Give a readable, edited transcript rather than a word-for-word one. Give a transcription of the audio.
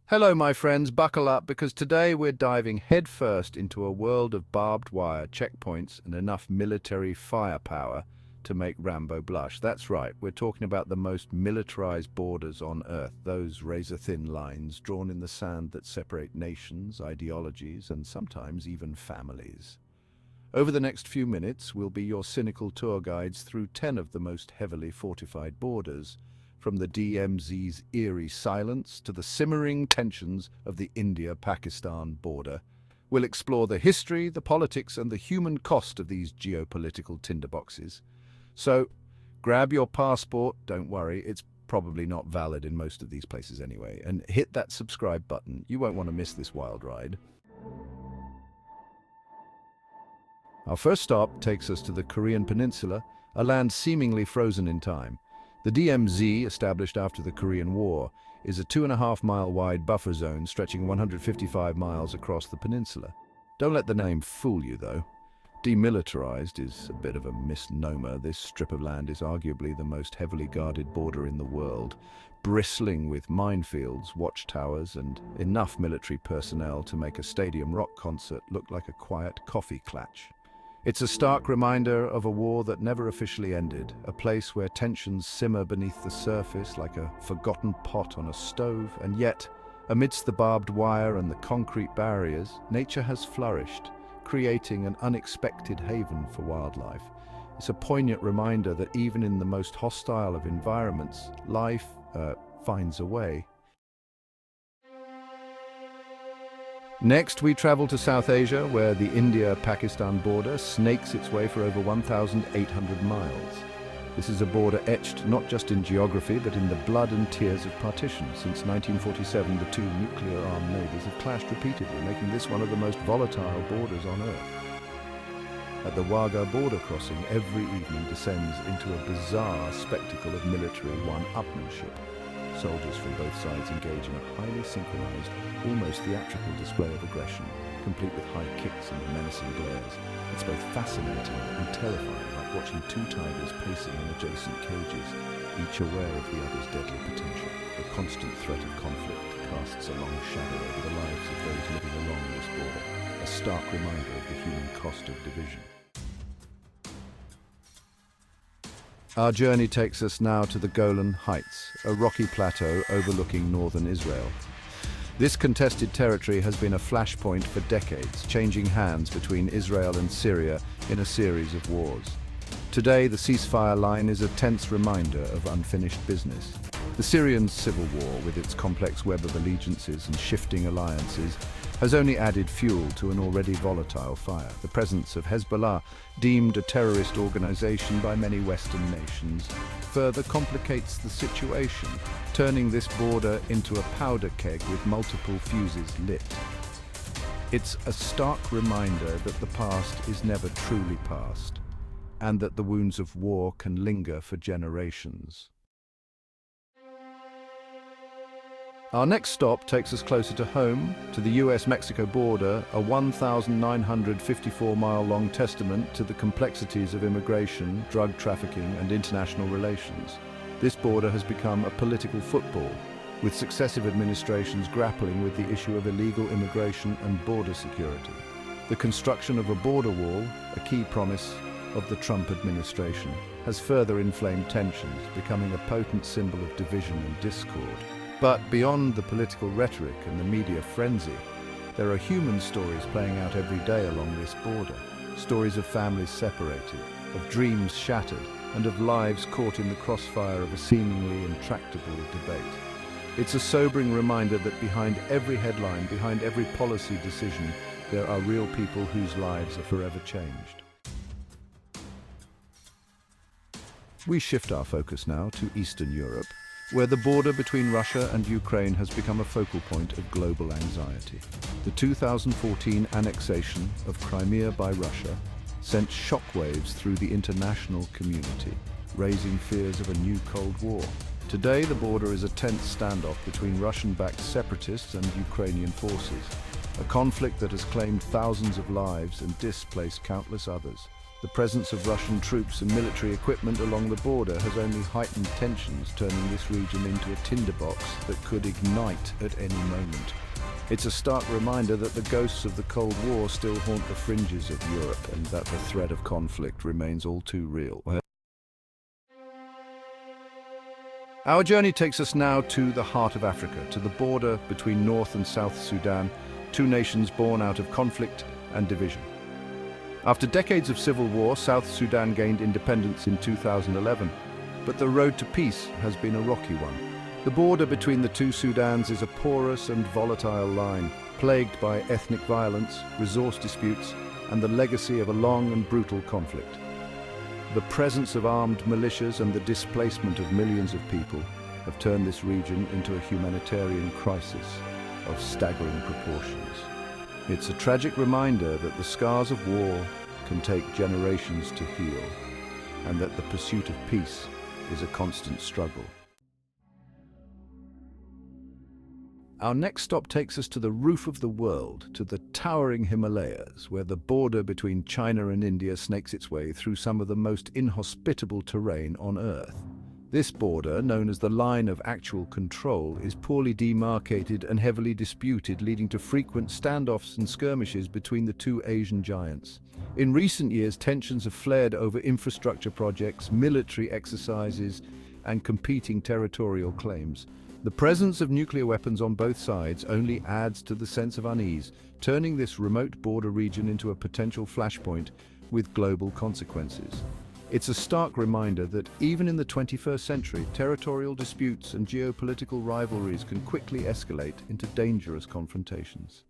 Hello, my friends, buckle up because today we're diving headfirst into a world of barbed wire, checkpoints, and enough military firepower to make Rambo blush. That's right, we're talking about the most militarized borders on Earth, those razor-thin lines drawn in the sand that separate nations, ideologies, and sometimes even families. Over the next few minutes, we'll be your cynical tour guides through 10 of the most heavily fortified borders, from the DMZ's eerie silence to the simmering tensions of the India-Pakistan border. We'll explore the history, the politics, and the human cost of these geopolitical tinderboxes. So, grab your passport, don't worry, it's probably not valid in most of these places anyway, and hit that subscribe button. You won't want to miss this wild ride. Our first stop takes us to the Korean Peninsula, a land seemingly frozen in time. The DMZ, established after the Korean War, is a 2.5-mile wide buffer zone stretching 155 miles across the peninsula. Don't let the name fool you, though. Demilitarized is a bit of a misnomer. This strip of land is arguably the most heavily guarded border in the world, bristling with minefields, watchtowers, and enough military personnel to make a stadium rock concert look like a quiet coffee klatch. It's a stark reminder of a war that never officially ended, a place where tensions simmer beneath the surface like a forgotten pot on a stove, and yet, amidst the barbed wire and the concrete barriers, nature has flourished, creating an unexpected haven for wildlife. It's a poignant reminder that even in the most hostile of environments, life finds a way. Next, we travel to South Asia, where the India-Pakistan border snakes its way for over 1,800 miles. This is a border etched not just in geography, but in the blood and tears of partition. Since 1947, the two nuclear-armed neighbors have clashed repeatedly, making this one of the most volatile borders on Earth. At the Wagah border crossing, every evening descends into a bizarre spectacle of military one-upmanship. Soldiers from both sides engage in a highly synchronized, almost theatrical display of aggression, complete with high kicks and menacing glares. It's both fascinating and terrifying, like watching two tigers pacing in adjacent cages, each aware of the other's deadly potential. The constant threat of conflict casts a long shadow over the lives of those living along this border, a stark reminder of the human cost of division. Our journey takes us now to the Golan Heights, a rocky plateau overlooking northern Israel. This contested territory has been a flashpoint for decades, changing hands between Israel and Syria in a series of wars. Today, the ceasefire line is a tense reminder of unfinished business. The Syrian civil war, with its complex web of allegiances and shifting alliances, has only added fuel to an already volatile fire. The presence of Hezbollah, deemed a terrorist organization by many Western nations, further complicates the situation, turning this border into a powder keg with multiple fuses lit. It's a stark reminder that the past is never truly past, and that the wounds of war can linger for generations. Our next stop takes us closer to home, to the US-Mexico border, a 1,954-mile-long testament to the complexities of immigration, drug trafficking, and international relations. This border has become a political football, with successive administrations grappling with the issue of illegal immigration and border security. The construction of a border wall, a key promise of the Trump administration, has further inflamed tensions, becoming a potent symbol of division and discord. But beyond the political rhetoric and the media frenzy, there are human stories playing out every day along this border. Stories of families separated, of dreams shattered, and of lives caught in the crossfire of a seemingly intractable debate. It's a sobering reminder that behind every headline, behind every policy decision, there are real people whose lives are forever changed. We shift our focus now to Eastern Europe, where the border between Russia and Ukraine has become a focal point of global anxiety. The 2014 annexation of Crimea by Russia sent shockwaves through the international community, raising fears of a new Cold War. Today, the border is a tense standoff between Russian-backed separatists and Ukrainian forces, a conflict that has claimed thousands of lives and displaced countless others. The presence of Russian troops and military equipment along the border has only heightened tensions, turning this region into a tinderbox that could ignite at any moment. It's a stark reminder that the ghosts of the Cold War still haunt the fringes of Europe and that the threat of conflict remains all too real. Our journey takes us now to the heart of Africa, to the border between North and South Sudan, two nations born out of conflict and division. After decades of civil war, South Sudan gained independence in 2011, but the road to peace has been a rocky one. The border between the two Sudans is a porous and volatile line, plagued by ethnic violence, resource disputes, and the legacy of a long and brutal conflict. The presence of armed militias and the displacement of millions of people have turned this region into a humanitarian crisis of staggering proportions. It's a tragic reminder that the scars of war can take generations to heal, and that the pursuit of peace is a constant struggle. Our next stop takes us to the roof of the world, to the towering Himalayas, where the border between China and India snakes its way through some of the most inhospitable terrain on Earth. This border, known as the Line of Actual Control, is poorly demarcated and heavily disputed, leading to frequent standoffs and skirmishes between the two Asian giants. In recent years, tensions have flared over infrastructure projects, military exercises, and competing territorial claims. The presence of nuclear weapons on both sides only adds to the sense of unease, turning this remote border region into a potential flashpoint with global consequences. It's a stark reminder that even in the 21st century, territorial disputes and geopolitical rivalries can quickly escalate into dangerous confrontations.